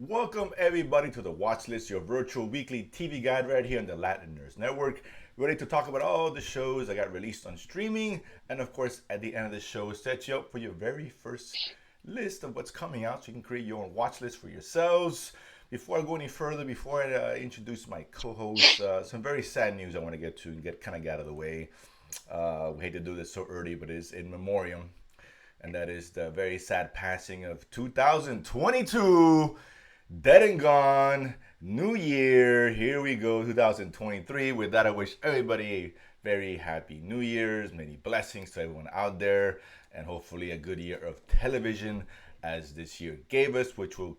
Welcome everybody to the Watchlist, your virtual weekly TV guide right here on the Latin Nerds Network. We're ready to talk about all the shows that got released on streaming, and of course, at the end of the show, set you up for your very first list of what's coming out, so you can create your own watch list for yourselves. Before I go any further, before I introduce my co-host, some very sad news I want to get to and get out of the way. We hate to do this so early, but it's in memoriam, and that is the very sad passing of 2022. Dead and gone, new year, here we go, 2023. With that, I wish everybody a very happy New Year's, many blessings to everyone out there, and hopefully a good year of television as this year gave us, which will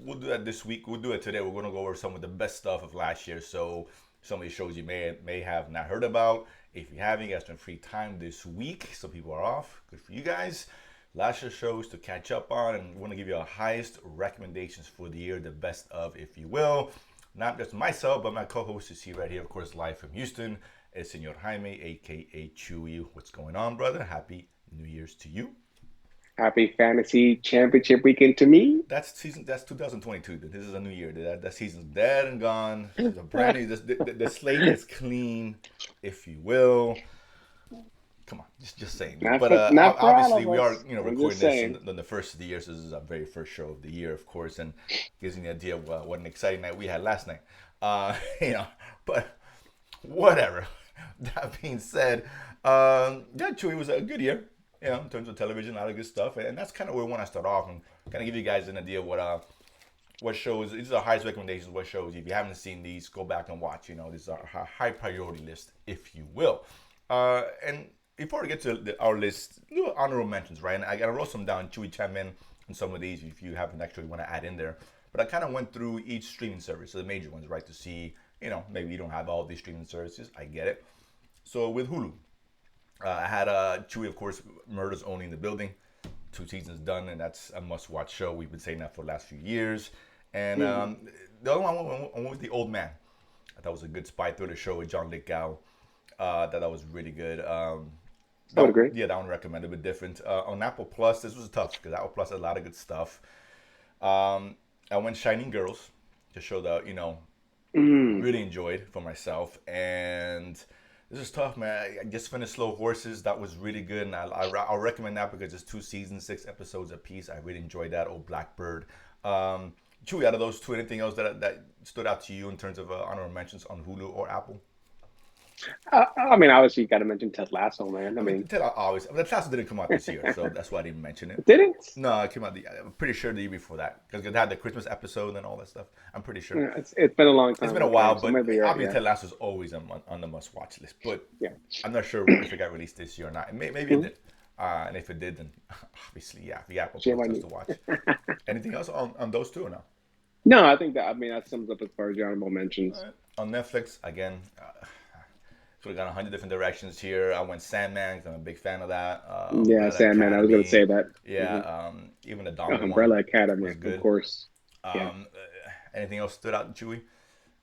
we'll do that this week. We'll do it today. We're going to go over some of the best stuff of last year. So some of these shows you may have not heard about. If you haven't, you got some free time this week. Some people are off. Good for you guys. Last year's shows to catch up on, and we want to give you our highest recommendations for the year, the best of, if you will. Not just myself, but my co-host is here right here, of course, live from Houston. It's Senor Jaime, aka Chewy. What's going on, brother? Happy New Year's to you. Happy Fantasy Championship weekend to me. That's 2022. This is a new year. That season's dead and gone. It's a brand new. The slate is clean, if you will. Come on, just saying. But Not for all obviously, of we are us. I'm recording just this saying. on the first of the year, so this is our very first show of the year, of course, and gives you an idea of what an exciting night we had last night. You know, but whatever. That being said, yeah, Chewy was a good year. You know, in terms of television, a lot of good stuff, and that's kind of where we want to start off and kind of give you guys an idea of what shows. These are our highest recommendations. What shows? If you haven't seen these, go back and watch. You know, this is our high priority list, if you will. And before we get to our list, little honorable mentions, right? And I gotta wrote some down. Chewy chime in on some of these if you haven't actually want to add in there. But I kind of went through each streaming service, so the major ones, right, to see. You know, maybe you don't have all these streaming services. I get it. So with Hulu, I had Chewy, of course, Murders Only in the Building. 2 seasons done, and that's a must-watch show. We've been saying that for the last few years. And the other one I went with The Old Man. I thought it was a good spy thriller show with John Lithgow. That was really good. I would agree. Yeah, that one recommended, but different. On Apple Plus, this was tough because Apple Plus had a lot of good stuff. I went Shining Girls, to show that Mm. really enjoyed for myself, and this is tough, man. I just finished Slow Horses. That was really good, and I'll recommend that because it's 2 seasons, 6 episodes apiece. I really enjoyed that. Oh, Blackbird. Chewy, out of those two, anything else that stood out to you in terms of honorable mentions on Hulu or Apple? I mean, obviously, you got to mention Ted Lasso, man. I I mean, mean, always. The class didn't come out this year, so that's why I didn't mention it. did it? No, it came out. I'm pretty sure the year before that because it had the Christmas episode and all that stuff. I'm pretty sure. Yeah, it's been a long It's time. been a Okay, while, so but maybe you're right. obviously Yeah, Ted Lasso is always on the must-watch list. But yeah. I'm not sure if it got released this year or not. Maybe it Mhm. did. And if it did, then obviously, yeah, the Apple Shame Plus on has you. to watch. Anything else on those two or no? No, I think that. I mean, that sums up as far as your honorable mentions. On Netflix, again, could have gone 100 different directions here. I went Sandman 'cause I'm a big fan of that. Yeah, Umbrella Sandman. I was going to Academy, say that. yeah. Hmm. Even the Dahmer one Umbrella Academy, was of good. course. Yeah. Anything else stood out, Chewy,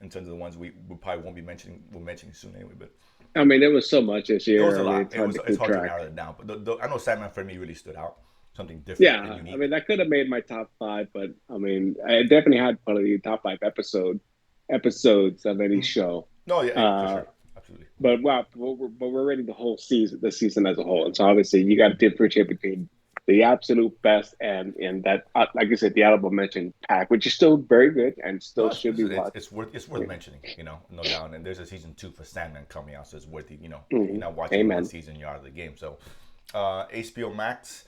in terms of the ones we probably won't be mentioning? We'll mention soon anyway, but I mean, there was so much this it was year. a I mean, lot. it's hard to It's keep hard to track. narrow it down. But I know Sandman for me really stood out. Something different and Yeah, I unique. mean that could have made my top five, but I mean I definitely had probably the top five episodes of any Mhm. show. No, yeah, for Uh, sure, absolutely. but wow, but we're rating the whole season, the season as a whole, and so obviously you got to differentiate between the absolute best and that, like I said, the honorable mention pack, which is still very good and still No, should be watched. it's worth Yeah. mentioning. No doubt. And there's a season 2 for Sandman coming out, so it's worth it. If you're Mhm. not watching one Amen. season, you're out of the game. So, HBO Max.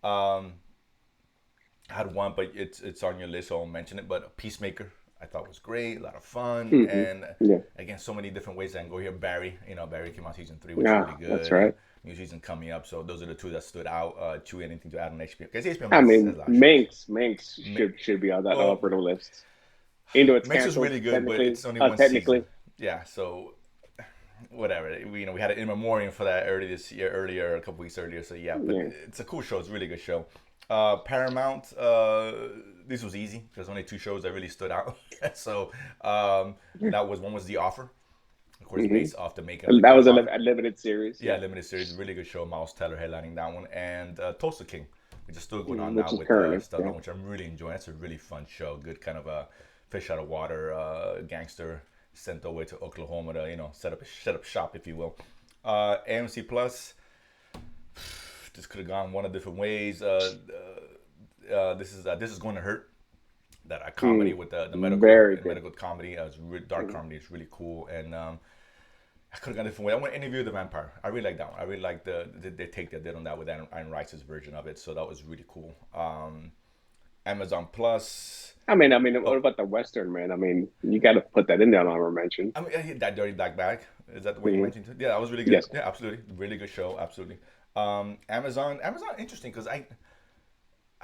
Um, I had one, but it's on your list, so I'll mention it. But Peacemaker, I thought was great, a lot of fun, Hmm. and Yeah. again, so many different ways I can go here. Barry, Barry came out season 3, which is Yeah, really that's good. right. New season coming up, so those are the two that stood out. Chewy, anything to add on HBO? Because HBO I Max has mean, a lot of shows. Minx Ma- should be on that Well, upper list. Even though it's Mix was canceled really good, but technically, it's only one season. technically. Yeah, so whatever. We had an in memoriam for that earlier, a couple weeks earlier. So yeah, but Yeah. it's a cool show. It's a really good show. Paramount. This was easy. There's only 2 shows that really stood out. So that was one was The Offer, of course, Hmm. based off the making of The That was Godfather. a limited series. Yeah, Yeah. limited series, really good show. Miles Teller headlining that one, and Tulsa King. which is still going on which now is with currently, yeah. Stallone, which I'm really enjoying. That's a really fun show. Good kind of a fish out of water gangster sent away to Oklahoma to set up shop, if you will. AMC Plus. This could have gone one of different ways. This is going to hurt. That comedy with the Very good. medical comedy, dark Mm. comedy is really cool, and I could have gone a different way. I want to interview the vampire. I really like that one. I really like the take they did on that with Anne Rice's version of it. So that was really cool. Amazon Plus. I mean, what Oh, about the Western, man? I mean, you got to put that in there, honorable mention. I mean that Dirty Black Bag. Is that the one you Hmm. mentioned? Yeah, that was really good. Yes. Yeah, absolutely, really good show. Absolutely. Amazon, interesting because I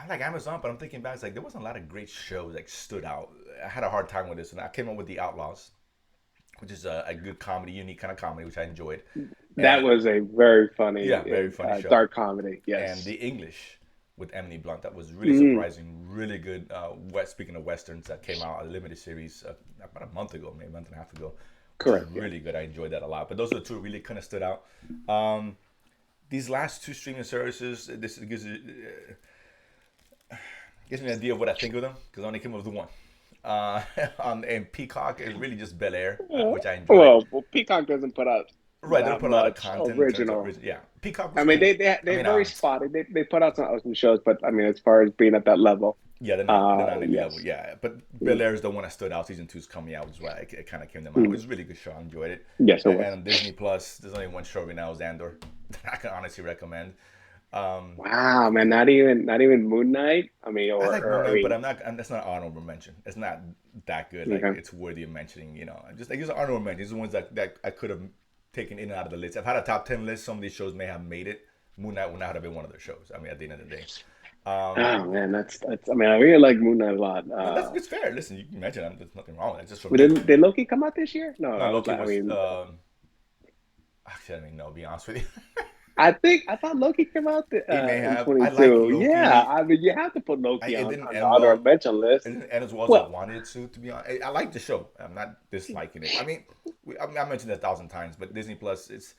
like Amazon, but I'm thinking back, it's like there wasn't a lot of great shows that stood out. I had a hard time with this, and I came up with The Outlaws, which is a good comedy, unique kind of comedy, which I enjoyed. That And was a very funny yeah, very funny show. dark comedy. And Yes. The English with Emily Blunt, that was really Hmm. surprising, really good. Speaking of westerns, that came out a limited series about a month ago, maybe a month and a half ago, which is Correct. Yeah. really good. I enjoyed that a lot. But those are the two really kind of stood out. Um, these last two streaming services, this gives me an idea of what I think of them because I only came up with one. And Peacock is really just Bel Air, Yeah. which I enjoyed. Well, Peacock doesn't put out Right, they don't that put a lot of much content in terms of original. yeah. Peacock I was mean, cool. I they're mean, very spotty. They put out some shows, but I mean, as far as being at that level, yeah, they're not on any level. yes. Yeah, but Mm. Bel Air is the one that stood out. Season two's coming out, which is why it kind of came to mind. It Mm. was a really good show. I enjoyed it. Yes, it And, was. on Disney Plus, there's only one show right now, is Andor. That I can honestly recommend. Um, Wow, man, not even Moon Knight. I mean, I or, like Moon or I Knight, but mean, I'm not. That's not honorable mention. It's not that good. Like okay. it's worthy of mentioning. Just like it's an honorable mention. These are the ones that I could have taken in and out of the list. I've had a top 10 list. Some of these shows may have made it. Moon Knight would not have been one of their shows. I mean, at the end of the day. Um, Oh man, that's. I mean, I really like Moon Knight a lot. no, that's it's fair. Listen, you can mention it. There's nothing wrong with it. Just for But me. did Loki come out this year? No, No, Loki I was. mean, Actually, I don't even know. To be honest with you, I thought Loki came out he may in have. I like 22. Yeah, Loki. I mean, you have to put Loki It on didn't on the end honor well. mention list. It didn't end as well as I Well, wanted it to be honest. I like the show. I'm not disliking it. I mean, I mentioned it 1,000 times, but Disney Plus, it's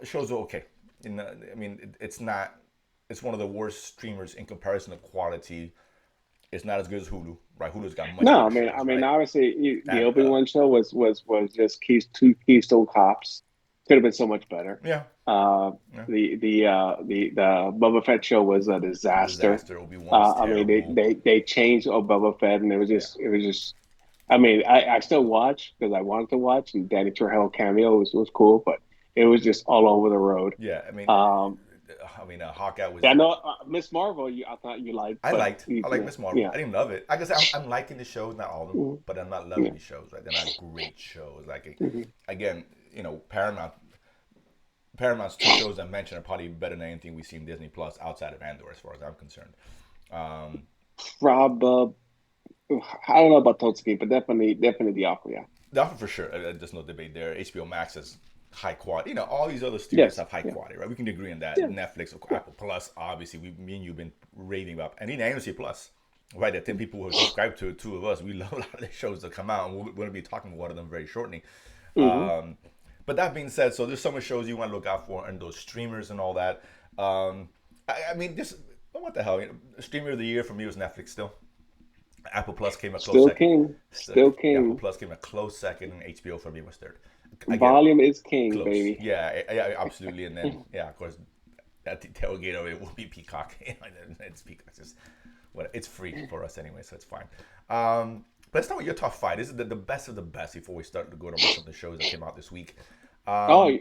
shows are okay. I mean, it's not. It's one of the worst streamers in comparison to quality. It's not as good as Hulu, right? Hulu's got much no, better shows, I mean, right? obviously, the And Obi-Wan show was just two Keystone Cops. Could have been so much better. yeah, Uh, yeah, the Boba Fett show was a disaster. disaster. Obi-Wan was I mean, terrible. they changed Boba Fett, and Yeah, it was just. I mean, I still watch because I wanted to watch, and Danny Trejo cameo was cool, but it was just all over the road. yeah. Um, Hawkeye was. I know Miss Marvel, I thought you liked, but I like Miss Marvel. yeah, I didn't love it. I guess I'm liking the shows, not all of them, mhm, but I'm not loving yeah, the shows. Right, they're not great shows. Like mhm. again, Paramount's two shows I mentioned are probably better than anything we see in Disney Plus outside of Andor, as far as I'm concerned. Um, Prob, I don't know about Totsuki, but definitely the Aqua, yeah. the offer for sure. There's no debate there. HBO Max is high quality. All these other studios Yes, have high yeah, quality, right? We can agree on that. yeah. Netflix, Yeah. Apple Plus, obviously, me and you've been raving about, and even AMC Plus, right? The 10 people who have subscribed to two of us, we love a lot of the shows that come out, and we're going to be talking about one of them very shortly. Hmm. Um, but that being said, so there's some shows you want to look out for, and those streamers and all that. I mean, this what the hell? Streamer of the year for me was Netflix still. Apple Plus came a close Still second. king, So, still Apple king. Plus came a close second, and HBO for me was third. Again, Volume is king, close. baby. Yeah, yeah, absolutely. And then, yeah, of course, at the tailgate of it will be Peacock. It's Peacock. It's free for us anyway, so it's fine. But let's start with your top five. This is the best of the best before we start to go over some of the shows that came out this week. Oh, Um,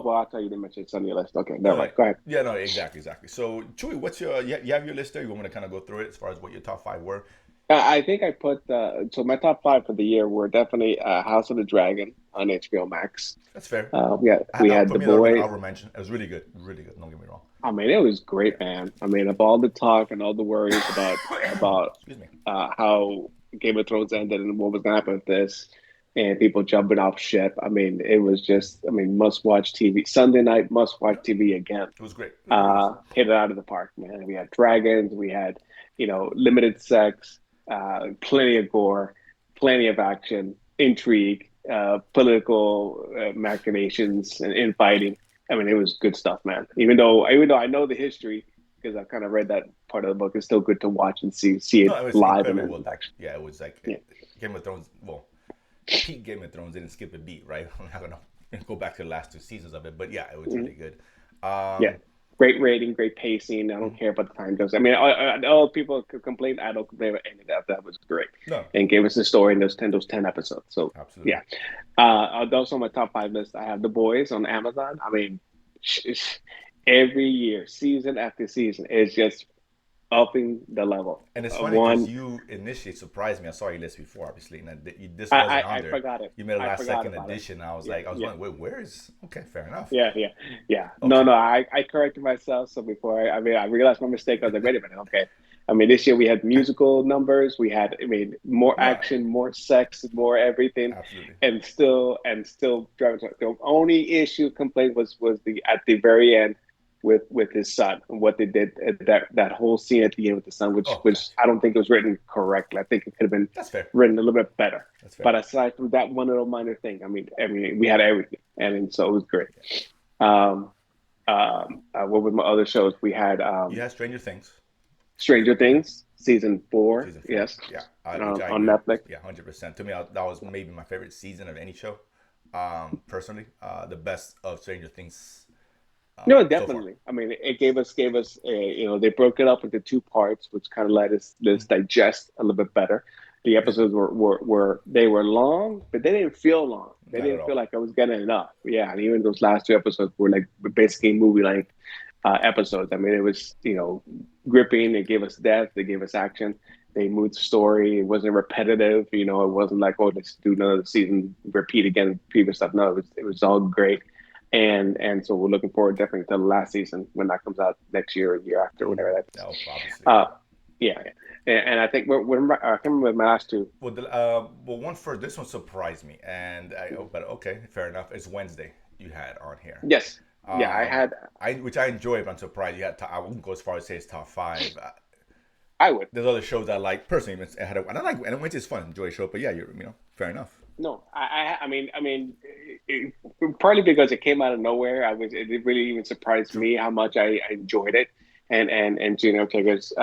well, I thought you didn't mention it's on your list. Okay, no, never mind. Go ahead. yeah, no, exactly. So, Chewy, what's you have your list there? You want me to kind of go through it as far as what your top five were? I think I put so my top five for the year were definitely House of the Dragon on HBO Max. That's fair. We had For The me, that would have been Boy. honorable mention. It was really good, really good. Don't get me wrong. I mean, it was great, man. I mean, of all the talk and all the worries about Excuse me. how Game of Thrones ended and what was going to happen with this, and people jumping off ship. I mean, it was just, I mean, must watch TV. Sunday night, must watch TV again. It was great. It was really good. Hit it out of the park, man. We had dragons, we had, limited sex, plenty of gore, plenty of action, intrigue, political machinations, and infighting. I mean, it was good stuff, man. Even though I know the history, because I've kind of read that part of the book. It's still good to watch and see No, it it was live and incredibly in well done. action. Yeah, it was like Yeah. Game of Thrones. Well, peak Game of Thrones didn't skip a beat, right? I'm not gonna go back to the last two seasons of it, but yeah, it was Mhm. really good. Yeah. Great rating, great pacing. I don't Mhm. care about the time jumps. I mean, all people could complain. I don't complain about any of that. That was great, No, and gave us the story in those 10 episodes. So absolutely. yeah. Also on my top five list, I have The Boys on Amazon. I mean, every year, season after season, it's just upping the level. And it's funny because One, you initially surprised me. I saw your list before, obviously, and this wasn't on I there. forgot it. You made a I last forgot second about it. addition. I was Yeah, like, I was yeah, wondering, wait, where is? Okay, fair enough. yeah. No, Okay, no, I corrected myself. So before I mean, I realized my mistake. I was like, wait a minute, okay. I mean, this year we had musical numbers. We had, I mean, more no, action, more sex, more everything, absolutely. and still driving. The only issue complaint was the at the very end with his son and what they did that whole scene at the end with the son, which Oh God, was I don't think it was written correctly. I think it could have been that's fair. written a little bit better. That's fair. But aside from that one little minor thing, I mean, we had everything, and so it was great. Um, what were my other shows? We had You had Stranger Things. Stranger Yeah, Things season 4, season 4. yes, Yeah, which I on agree. Netflix. Yeah, 100%. To me, that was maybe my favorite season of any show. Personally, the best of Stranger Things No, so far. definitely. I mean, it gave us they broke it up into two parts, which kind of let us Mm, digest a little bit better. The yeah, episodes were they were long, but they didn't feel long. They not at didn't feel all. like I was getting enough. Yeah, and even those last two episodes were like basically movie length episodes. I mean, it was gripping. They gave us depth. They gave us action. They moved the story. It wasn't repetitive. It wasn't like, oh, let's do another season, repeat again previous stuff. No, it was all great. And so we're looking forward definitely to the last season when that comes out next year or year after, Mm-hmm. whatever that is. Oh, obviously. Uh, yeah, yeah. And I think I can't remember my last two. Well, one for this one surprised me, and but okay, fair enough. It's Wednesday you had on here. Yes, yeah, I Um, had. which I enjoy, but I'm surprised you had. I wouldn't go as far as say it's top five. I would. There's other shows I like personally. I don't like, and Wednesday's fun, enjoy a show, but yeah, fair enough. No, partly because it came out of nowhere. It really even surprised True. me how much I enjoyed it, and Gina Ortega's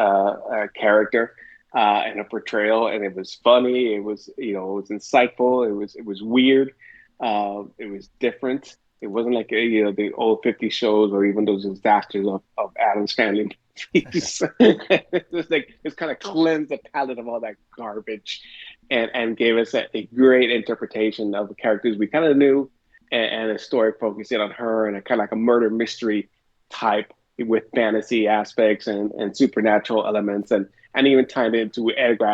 character and her portrayal, and it was funny. It was insightful. It was weird. It was different. It wasn't like the old 50 shows or even those disasters of Adam's Family movies. It's kind of cleansed the palate of all that garbage and gave us a great interpretation of the characters we kind of knew and a story focusing on her and a kind of like a murder mystery type with fantasy aspects and supernatural elements and even tied into Edgar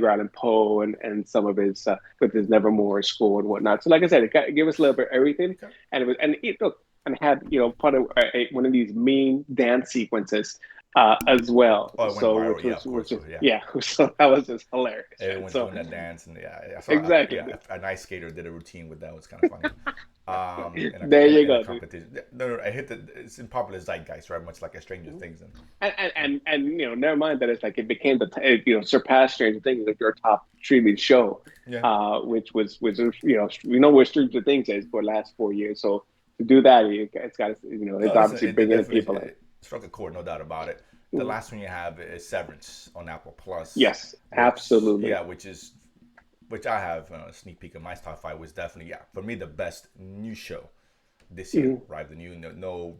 Allan Poe and some of his with his Nevermore score and whatnot. So like I said, it gave us a little bit of everything, Okay. and it look and had part of one of these mean dance sequences as well. Oh, it went So viral. which Yeah, of was course. which So is yeah, yeah, so that was just hilarious, man. everyone's So doing that dance, and yeah, I saw. exactly. Yeah, an ice skater did a routine with that. It was kind of funny. There you In a go, dude. competition. No, I hit the. It's in popular zeitgeist, right? Much like a Stranger Things. And And never mind that it's like it became surpassed Stranger Things like your top streaming show, yeah, which we know where Stranger Things is for the last 4 years. So to do that, it's got no, it's listen, obviously it bringing in definitely people in. struck a chord, no doubt about it. The Mhm. last one you have is Severance on Apple Plus, Yes, absolutely. which I have a sneak peek of my top five was definitely for me the best new show this year, Mhm. right? The new no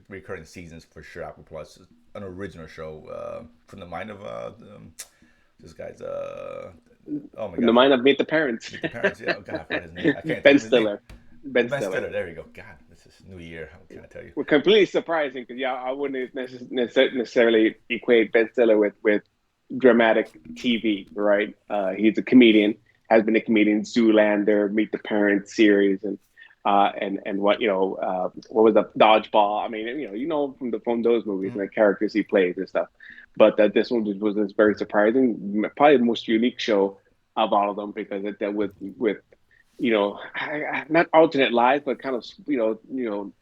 recurring seasons for sure. Apple Plus, an original show from the mind of this guy's oh my In the god, mind of Meet the Parents, Meet the Parents. Yeah, oh god, I forgot his name. I can't think Ben of his name. Stiller. Ben Ben Stiller. Stiller. There you go. God, this is New Year. How can I tell you? Well, completely surprising because I wouldn't necessarily equate Ben Stiller with dramatic TV, right? He's a comedian, has been a comedian, Zoolander, Meet the Parents series, and what was the Dodgeball? I mean, from those movies Mm, and the characters he plays and stuff. But this one was very surprising, probably the most unique show of all of them because it dealt with not alternate lives, but kind of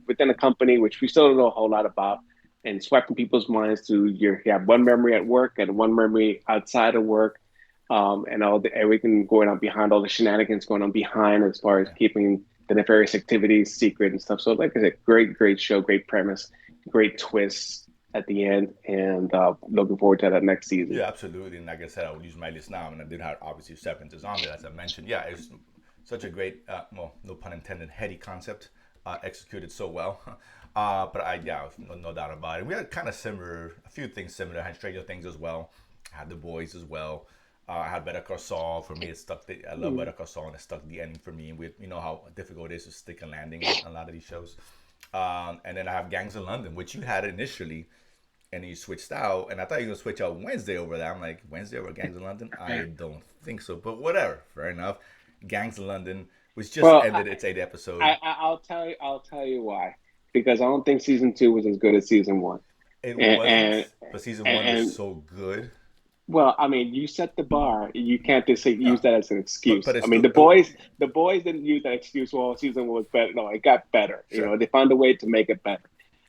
within a company, which we still don't know a whole lot about, and swiping people's minds to you have one memory at work and one memory outside of work, and everything going on behind, all the shenanigans going on behind as far as yeah. keeping the nefarious activities secret and stuff. So, like I said, great show, great premise, great twists. at the end, and looking forward to that next season. Yeah, absolutely. And like I said, I would use my list now, and I did have obviously Severance is on there, as I mentioned. Yeah, it's such a great, well, no pun intended, heady concept, executed so well. But yeah, no doubt about it. We had kind of similar, a few things similar. I had Stranger Things as well. I had The Boys as well. I had Better Call Saul. For me, it stuck. I love Mm. Better Call Saul, and it stuck the ending for me. We, you know how difficult it is to stick a landing on a lot of these shows. And then I have Gangs of London, which you had initially, and you switched out. And I thought you were gonna switch out Wednesday over that. I'm like, Wednesday over Gangs of London? I don't think so, but whatever. Fair enough. Gangs of London, which just Well, ended its 8th episode. I'll tell you why. Because I don't think season two was as good as season one, It and wasn't, and but season one was and so good. well, I mean, you set the bar. You can't just say use No, that as an but excuse. it's I mean, still it, the boys didn't use that excuse. Well, season one was better. No, it got better. You sure. know, they found a way to make it better.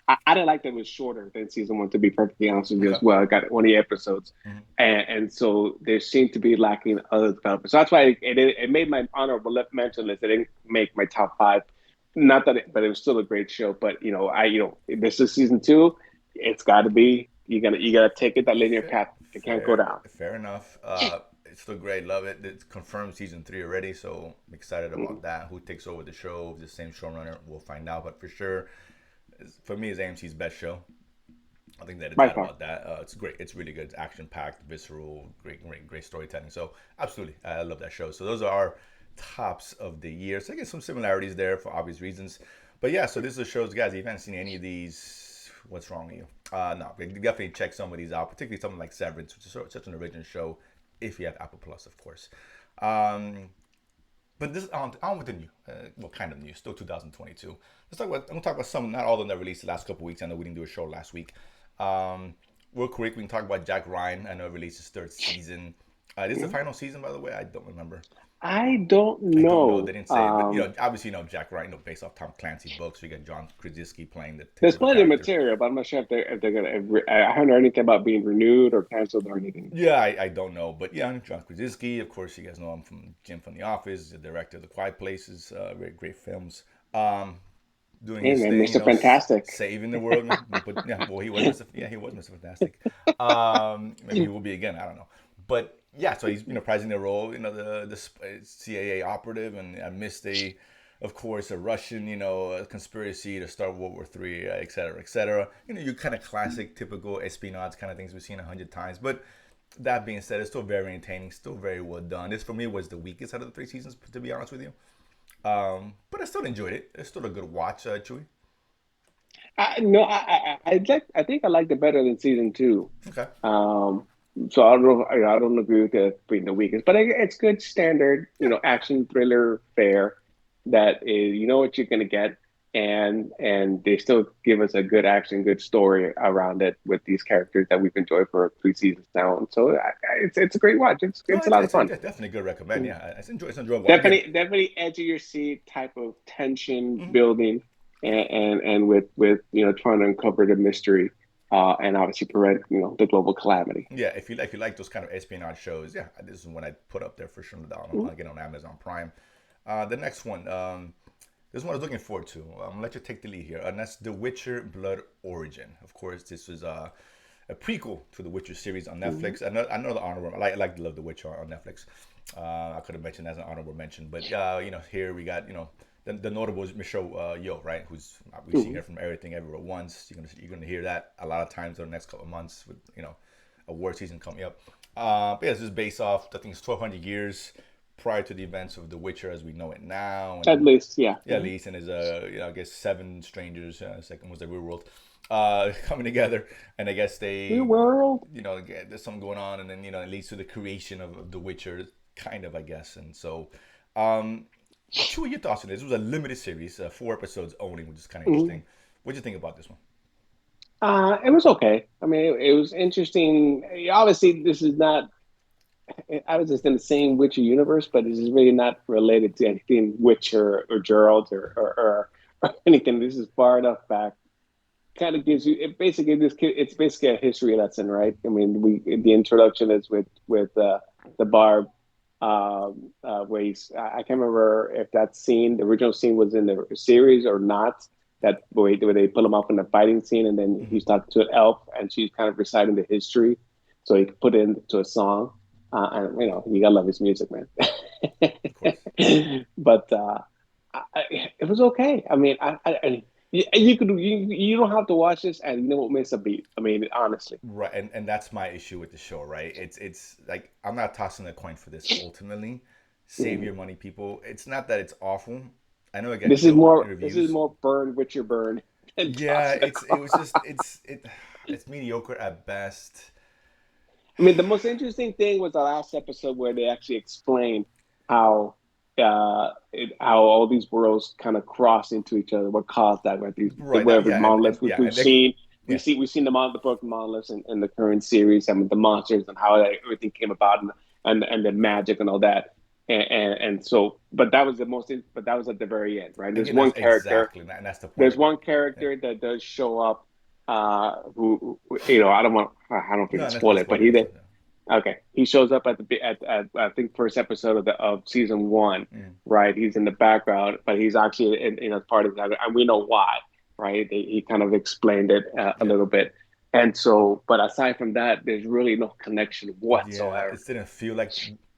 I didn't like that it was shorter than season one. To be perfectly honest with you, Okay. as well, I got 20 episodes, Mhm. and so there seemed to be lacking other developers. So that's why it made my honorable mention list. It didn't make my top five. Not that, but it was still a great show. But this is season two. It's got to be you gotta take it that linear Fair, path. It can't go fair, down. fair enough. It's still great. Love it. It's confirmed season three already, so I'm excited about that. Who takes over the show? The same showrunner, we'll find out. But for sure, for me, it's AMC's best show. I think that it's By that far. about that. It's great. It's really good. It's action packed, visceral, great storytelling. So absolutely, I love that show. So those are our tops of the year. So I guess some similarities there for obvious reasons. But yeah, so this is shows, guys. If you haven't seen any of these, what's wrong with you? No, definitely check some of these out, particularly something like Severance, which is such an original show. If you have Apple Plus, of course. Um, but this on with the new, well, kind of new, still 2022. Let's talk about. I'm gonna talk about some, not all of them that released the last couple weeks. I know we didn't do a show last week. Um, Real quick, we can talk about Jack Ryan. I know it released his third season. This is the final season, by the way. I don't remember. I don't I don't know. know. They didn't say, but obviously, Jack Ryan, based off Tom Clancy books. We got John Krasinski playing the There's titular plenty of character. material, but I'm not sure if they're gonna. I haven't heard anything about being renewed or canceled or anything. Yeah, I don't know, but yeah, John Krasinski. Of course, you guys know him from Jim from The Office, the director of The Quiet Places, very great films. Um, Doing Hey his man, thing, Mr. Fantastic. saving the world. But yeah, well, he was Mr. Fantastic. Maybe he will be again. I don't know. But yeah, so he's prizing the role, the CIA operative, and amidst of course, a Russian, a conspiracy to start World War III, et cetera, et cetera. Your kind of classic, typical espionage kind of things we've seen 100 times. But that being said, it's still very entertaining, still very well done. This for me was the weakest out of the three seasons, to be honest with you. But I still enjoyed it. It's still a good watch, Chewy. No, I think I liked it better than season two. Okay. Um, so I don't know. I don't agree with it being the weakest, but it's good standard, Yeah. action thriller fare that is, you know what you're gonna get, and they still give us a good action, good story around it with these characters that we've enjoyed for three seasons now. And so it's a great watch. No, It's a lot of it's fun. definitely a good recommend. Yeah, it's enjoyable. Again, Definitely edge of your seat type of tension mhm. building, and with trying to uncover the mystery, and obviously prevent the global calamity. Yeah, if you like those kind of espionage shows, yeah, this is one I put up there for sure. Mhm. Again on Amazon Prime. The next one, this one I was looking forward to. I'm gonna let you take the lead here, and that's The Witcher: Blood Origin. Of course, this was a prequel to the Witcher series on Mhm. Netflix. I know the honorable. I love the Witcher on Netflix. I could have mentioned as an honorable mention, but here we got the notable is Michelle Yeoh, right? Who's we've seen her Mhm. from Everything Everywhere at Once. You're gonna hear that a lot of times over the next couple of months with award season coming up. But yeah, this is based off I think it's 1,200 years prior to the events of The Witcher as we know it now, At and least, yeah. yeah, at least, and there's I guess seven strangers. Second was the real world, coming together, and I guess Real they, world. there's something going on, and then it leads to the creation of The Witcher, kind of, I guess, and so. Um, Two of your thoughts on this? It was a limited series, 4 episodes only, which is kind of Mhm. interesting. What do you think about this one? It was okay. I mean, it was interesting. Obviously, this is not. I was just in the same Witcher universe, but this is really not related to anything Witcher or Gerald or anything. This is far enough back. Kind of gives you it basically this it's basically a history lesson, right? I mean, we the introduction is with the barb, where I can't remember if that scene, the original scene, was in the series or not. that where they pull him up in the fighting scene, and then Hmm. he's talking to an elf, and she's kind of reciting the history, so he could put it into a song. And you gotta love his music, man. Of course. But it was okay. I mean, you could you don't have to watch this and you know what, miss a beat. I mean, honestly. Right, and that's my issue with the show, right? It's like I'm not tossing a coin for this ultimately. Save Mhm. your money, people. It's not that it's awful. I know it got This is killed in more this is reviews. more burn with your burn than Yeah, toss it it was across. just it's mediocre at best. I mean, the most interesting thing was the last episode where they actually explained how how all these worlds kind of cross into each other. What caused that? With these Right, that, whatever yeah, monoliths, which yeah, and they yeah. we've seen the broken monoliths in the current series. I mean, the monsters and how everything came about, and the magic and all that. And so, but that was but that was at the very end, right? Again, that's exactly, and that's the point There's of it. one Yeah. character that does show up, who I don't think No, to and that's spoil not it, but spoiling this one. No. okay, he shows up at I think first episode of season one, Mm, right? He's in the background, but he's actually part of that, and we know why, right? He kind of explained it a yeah. little bit, and so, but aside from that, there's really no connection Yeah, whatsoever. it didn't feel like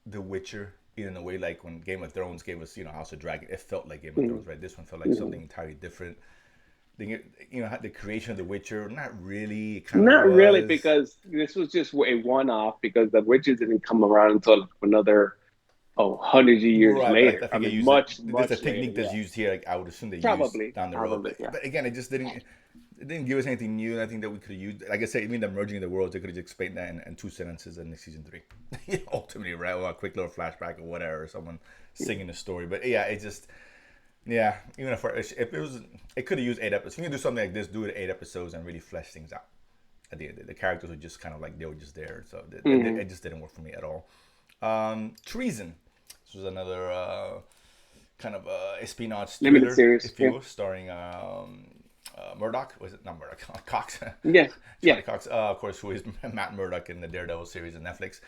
The Witcher in a way like when Game of Thrones gave us, House of Dragon. It felt like Game of Mm-hmm. Thrones, right? This one felt like something entirely different. The creation of The Witcher, not really. It kind of Not really, was. because this was just a one-off. Because the witches didn't come around until another hundreds of years Right, but I later. I think they mean, use it. much There's a much later. technique that's Yeah, used here. Like I would assume they use probably, down the road. probably, yeah. But again, it didn't give us anything new. And I think that we could have used. Like I said, even the merging of the worlds, they could have just explained that in two sentences in season three. Ultimately, right? Well, a quick little flashback or whatever, or someone singing the story. But yeah, it just. Yeah, even if it was, it could have used 8 episodes. If you can do something like this, do it 8 episodes and really flesh things out. At the end, the characters were just kind of like they were just there, so Hmm. it just didn't work for me at all. Treason. This was another kind of espionage Limited thriller, series. if you Yeah, will, starring Murdoch. Was it not Murdoch? Cox. yeah, yeah. Charlie Cox, of course, who is Matt Murdock in the Daredevil series on Netflix,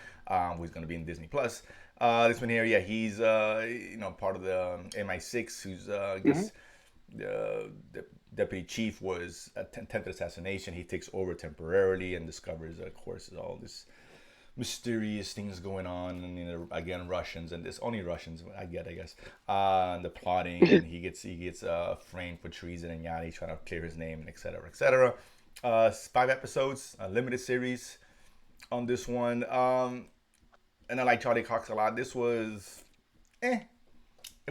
who's going to be in Disney Plus. This one here, yeah, he's part of the MI6, who's I Hmm. guess the deputy chief was attempted assassination. He takes over temporarily and discovers, of course, all this mysterious things going on, and again Russians, and this only Russians I get, I guess, and the plotting, and he gets framed for treason, and yeah, he's trying to clear his name, and etc. etc. 5 episodes, a limited series on this one, and I like Charlie Cox a lot. This was, it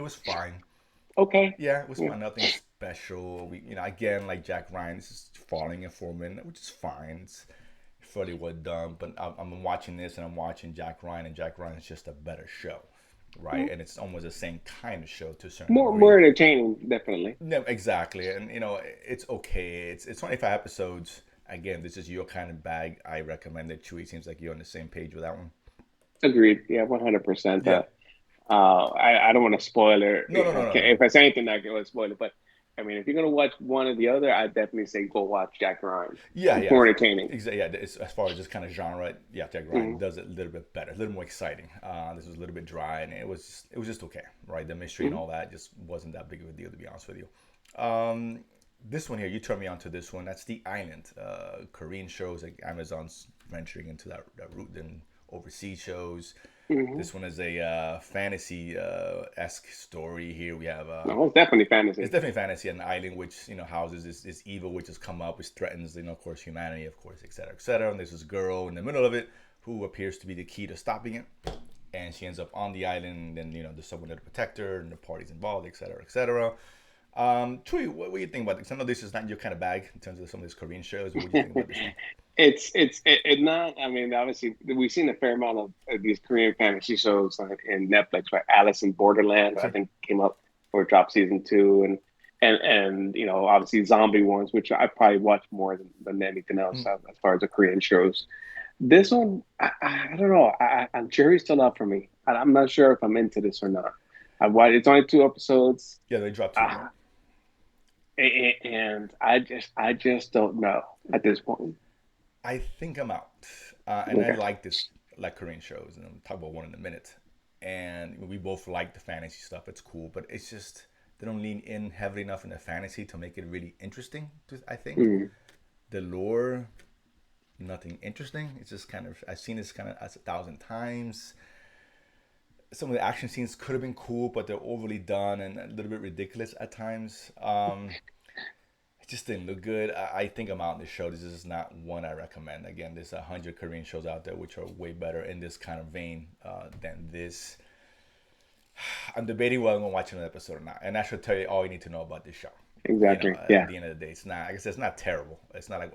was fine. Okay. Yeah, it was Yeah. fine. Nothing special. Again, like Jack Ryan, this is falling a Foreman, which is fine. It's fairly well done. But I'm watching this and I'm watching Jack Ryan, and Jack Ryan is just a better show, right? And it's almost the same kind of show to a certain More degree. entertaining, definitely. No, exactly, and it's okay. It's 25 episodes. Again, this is your kind of bag. I recommend it. Chewy, seems like you're on the same page with that one. Agreed. Yeah, 100%. Yeah. I don't want to spoil it. No, no, no, no, no. If I say anything, I can spoil it. But I mean, if you're gonna watch one or the other, I'd definitely say go watch Jack Ryan. Yeah, It's yeah, more entertaining. exactly. Yeah, as far as this kind of genre, yeah, Jack Ryan Hmm. does it a little bit better, a little more exciting. This was a little bit dry, and it was just okay, right? The mystery and Hmm. all that just wasn't that big of a deal, to be honest with you. This one here, you turned me on to this one. That's The Island, Korean shows, like Amazon's venturing into that route and overseas shows. Hmm. This one is a fantasy esque story. Here we have No, it's definitely it's fantasy. definitely fantasy. An island which houses this evil which has come up, which threatens of course humanity, of course, etc., etc. And there's this girl in the middle of it who appears to be the key to stopping it, and she ends up on the island. And there's someone there to protect her, and the parties involved, etc., etc. Troy, what do you think about this? I know this is not your kind of bag in terms of some of these Korean shows, but what do you think about this one? It not. I mean, obviously, we've seen a fair amount of these Korean fantasy shows in Netflix. Right, Alice in Borderland, I Sure. think, came up or dropped season two, and obviously zombie ones, which I probably watch more than anything else Mm. as far as the Korean shows. This one, I don't know. I'm jury's still out for me. I'm not sure if I'm into this or not. I watched. It's only two episodes. Yeah, they dropped two. Yeah. Uh, and I just don't know at this point. I think I'm out. And I Okay. like this, like Korean shows, and I'll talk about one in a minute. And we both like the fantasy stuff. It's cool, but it's just they don't lean in heavily enough in the fantasy to make it really interesting. I think Mm. the lore, nothing interesting. It's just kind of, I've seen this kind of as 1,000 times. Some of the action scenes could have been cool, but they're overly done and a little bit ridiculous at times. It just didn't look good. I think I'm out on this show. This is not one I recommend. Again, there's 100 Korean shows out there which are way better in this kind of vein than this. I'm debating whether I'm gonna watch another episode or not, and that should tell you all you need to know about this show. Exactly. At Yeah. the end of the day, it's not. Like I said, it's not terrible. It's not like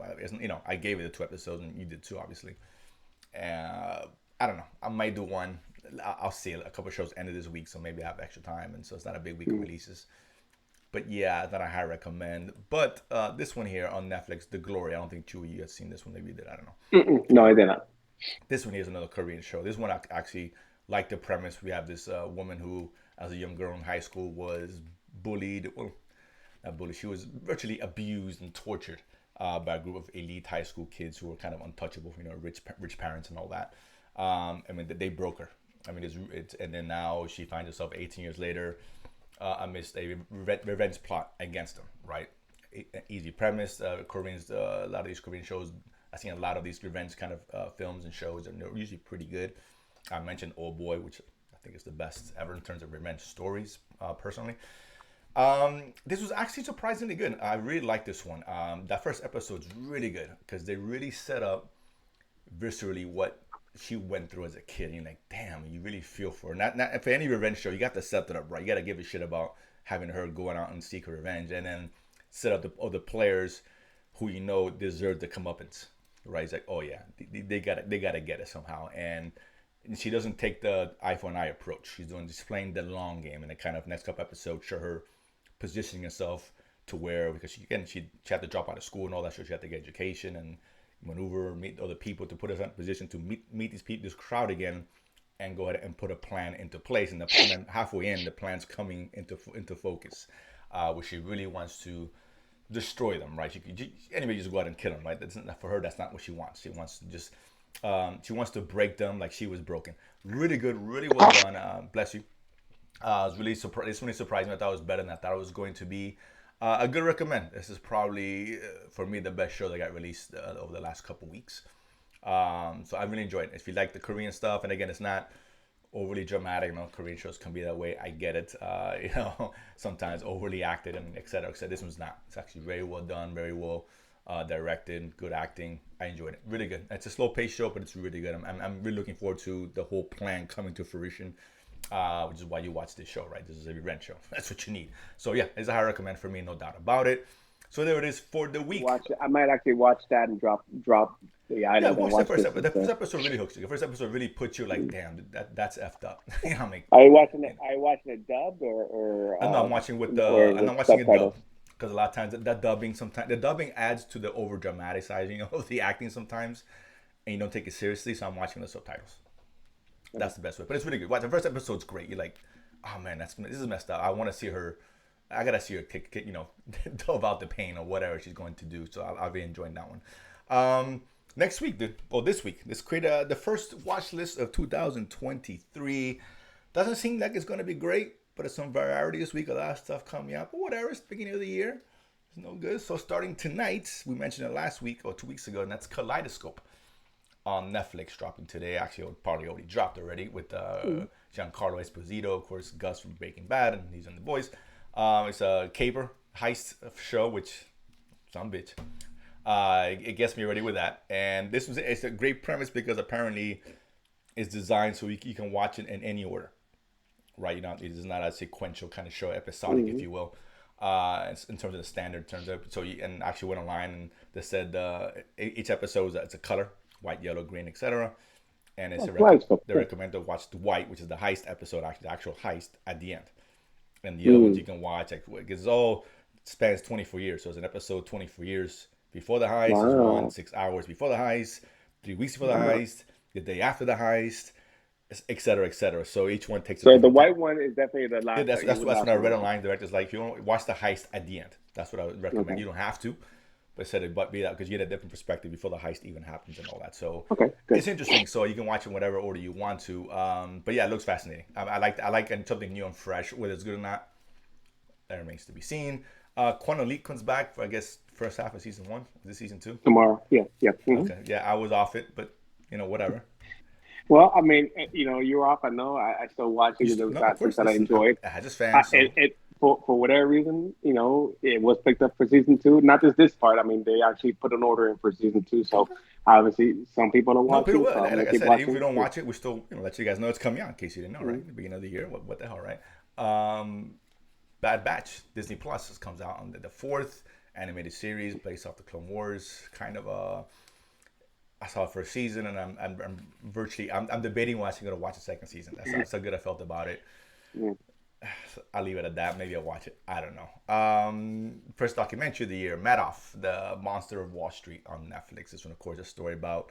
I gave it the 2 episodes, and you did too, obviously. I don't know. I might do one. I'll see. A couple of shows ended this week, so maybe I have extra time, and so it's not a big week of Mm. releases. But yeah, it's not a high recommend. But this one here on Netflix, The Glory. I don't think Chewy you had seen this one. Maybe you did. I don't know. Mm-mm. No, I did not. This one here is another Korean show. This one I actually like the premise. We have this woman who, as a young girl in high school, was bullied. Well, not bullied. She was virtually abused and tortured by a group of elite high school kids who were kind of untouchable. Rich parents and all that. I mean, they broke her. I mean, and then now she finds herself 18 years later amidst a revenge plot against them. Right? Easy premise. Koreans, a lot of these Korean shows. I've seen a lot of these revenge kind of films and shows, and they're usually pretty good. I mentioned Old Boy, which I think is the best ever in terms of revenge stories, personally. This was actually surprisingly good. I really like this one. That first episode's really good because they really set up viscerally what she went through as a kid. And you're like, damn, you really feel for her. Not for any revenge show, you got to set that up right. You got to give a shit about having her going out and seek her revenge, and then set up the other players who deserve the comeuppance. Right? It's like, oh yeah, they got to get it somehow, and she doesn't take the eye for an eye approach. She's displaying the long game, and the kind of next couple episodes show her positioning herself to where, because she had to drop out of school and all that, so she had to get education and maneuver, meet other people to put us in a position to meet this crowd again, and go ahead and put a plan into place. And then halfway in, the plan's coming into focus, where she really wants to destroy them. Right? Anybody just go out and kill them. Right? That's not, for her. That's not what she wants. She wants to just she wants to break them like she was broken. Really good, really well done. Bless you. I was really surprised. This really surprised me. I thought it was better than I thought it was going to be. A good recommend. This is probably for me the best show that got released over the last couple weeks. So I really enjoyed it. If you like the Korean stuff, and again, it's not overly dramatic. Korean shows can be that way. I get it. Sometimes overly acted and et cetera, et cetera. This one's not. It's actually very well done, very well directed, good acting. I enjoyed it. Really good. It's a slow-paced show, but it's really good. I'm really looking forward to the whole plan coming to fruition, which is why you watch this show, right? This is a rent show. That's what you need. So yeah, it's a high recommend for me, no doubt about it. So there it is for the week. I might actually watch that and drop the item. Yeah, watch the first episode. The first episode really hooks you. The first episode really puts you like, damn, that's effed up. Are you watching it? Are you watching it dubbed or? I'm watching I'm not watching it dubbed, because a lot of times that dubbing, sometimes the dubbing adds to the over dramatizing of the acting sometimes, and you don't take it seriously. So I'm watching the subtitles. That's the best way. But it's really good. Watch the first episode's great. You're like, oh man, this is messed up. I want to see her. I gotta see her kick delve out the pain or whatever she's going to do. So I'll be enjoying that one. Next week, this week, let's create the first watch list of 2023. Doesn't seem like it's going to be great, but it's some variety this week. A lot of stuff coming up. But whatever, it's the beginning of the year. It's no good. So starting tonight, we mentioned it last week or 2 weeks ago, and that's Kaleidoscope on Netflix, dropping today. Actually, it probably already dropped already with Giancarlo Esposito, of course, Gus from Breaking Bad, and he's in The Boys. It's a caper heist show, which some bitch. It gets me ready with that, and it's a great premise because apparently it's designed so you can watch it in any order, right? It is not a sequential kind of show, episodic, if you will. In terms of the standard terms of and actually went online and they said each episode it's a color, white, yellow, green, etc. And it's they recommend to watch the white, which is the heist episode, actually the actual heist at the end. And the other ones you can watch, because it all spans 24 years. So it's an episode 24 years before the heist. Wow. There's one 6 hours before the heist, 3 weeks before the heist, the day after the heist, et cetera, et cetera. So each one takes. So the white one is definitely the last. Yeah, that's what I read online. Director's like, if you want to watch the heist at the end, that's what I would recommend. Okay. You don't have to, but said it be that because you get a different perspective before the heist even happens and all that. So it's interesting. So you can watch it in whatever order you want to. But yeah, it looks fascinating. I like something new and fresh, whether it's good or not. that remains to be seen. Quantum Leap comes back for, I guess, first half of season one. Is this season two? Tomorrow. Yeah, yeah. Okay, yeah, I was off it, but whatever. Well, I mean, you're off. I know. I still watch it because it was No, of not course. something I Listen, enjoyed. I had just fans, so It for whatever reason, it was picked up for season two. Not just this part. I mean, they actually put an order in for season two. So okay. obviously, some people are No, people watching, will. so I'm gonna Like I keep said, even if we watching. don't Yeah. watch it, we still let you guys know it's coming out in case you didn't know, right? Mhm. The beginning of the year. What the hell, right? Um, Bad Batch, Disney Plus comes out on the fourth animated series based off the Clone Wars. Kind of I saw it for a season, and I'm virtually I'm debating whether I'm going to watch the second season. That's how good I felt about it. Yeah. I'll leave it at that. Maybe I'll watch it. I don't know. First documentary of the year, Madoff, the Monster of Wall Street on Netflix. This one, of course, a story about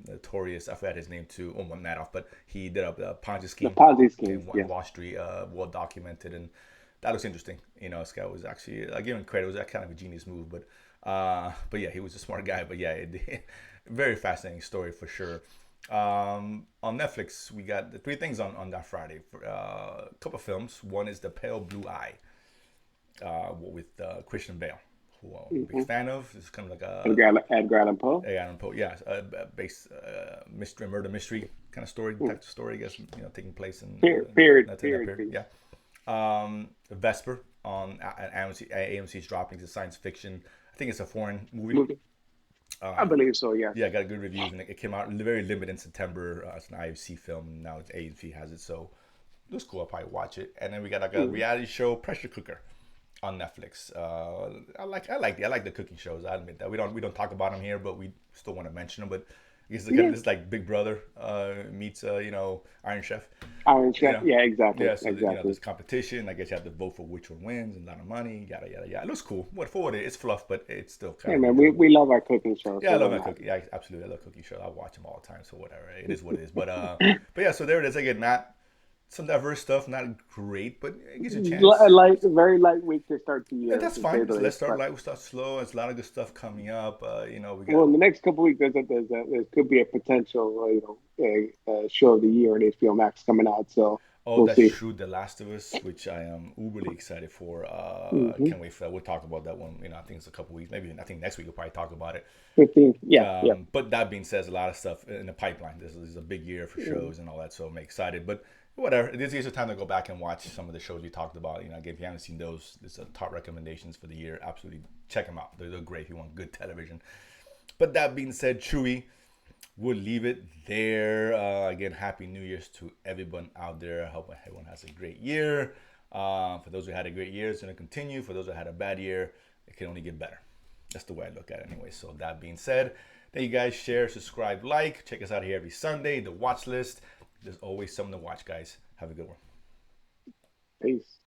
notorious. I forgot his name too. Oh, Madoff, but he did up the Ponzi The scheme Ponzi schemes. in Yeah. Wall Street, well documented, and that looks interesting. This guy was actually, I give him credit. It was that kind of a genius move, but yeah, he was a smart guy. But yeah, very fascinating story for sure. On Netflix, we got the three things on that Friday. A couple of films. One is The Pale Blue Eye with Christian Bale, who I'm a big Hmm. fan of. It's kind of like Edgar Allan Poe. Adam Poe, yeah, based mystery, murder mystery kind of story, Mm. type of story, I guess, taking place in that Period period. piece. Yeah. Vesper on AMC's dropping. It's a science fiction. I think it's a foreign movie. Movie. I Um, believe so. Yes. yeah, got good reviews, and it came out very limited in September. It's an IFC film. Now it's AMC has it, so it was cool. I'll probably watch it. And then we got like a Mm. reality show, Pressure Cooker, on Netflix. I like the cooking shows. I admit that we don't talk about them here, but we still want to mention them. But I guess Yeah. it's like Big Brother meets Iron Chef. Iron You Chef. know, Yeah. Exactly. yeah. So Exactly. there's competition. I guess you have to vote for which one wins, and a lot of money. Yada yada yada. It looks cool. What for it? It's fluff, but it's still kind Hey of man, enjoyable. we love our cooking show, Yeah, I so love why my not? cookie. Yeah, absolutely, I love cookie shows. I watch them all the time, so whatever. It is what it is. But yeah. So there it is. Again, not some diverse stuff, not great, but it gives you a chance. Very light week to start the Yeah, year, that's to say fine. the So let's least. start But light. We start slow. There's a lot of good stuff coming up. We got. well, in the next couple of weeks, there could be a potential, show of the year on HBO Max coming out. So Oh, we'll that's see. true. The Last of Us, which I am uberly excited for. Hmm. Can't wait for that. We'll talk about that one. I think it's a couple weeks. Maybe I think next week we'll probably talk about it. 15. Yeah, yeah. But that being said, there's a lot of stuff in the pipeline. This is a big year for Mm. shows and all that, so I'm excited. But whatever, this is a time to go back and watch some of the shows we talked about. Again, if you haven't seen those, this are top recommendations for the year. Absolutely check them out. They're great if you want good television. But that being said, Chewy, we'll leave it there. Again, Happy New Year's to everyone out there. I hope everyone has a great year. For those who had a great year, it's going to continue. For those who had a bad year, it can only get better. That's the way I look at it anyway. So that being said, thank you guys. Share, subscribe, like. Check us out here every Sunday. The watch list. There's always something to watch, guys. Have a good one. Peace.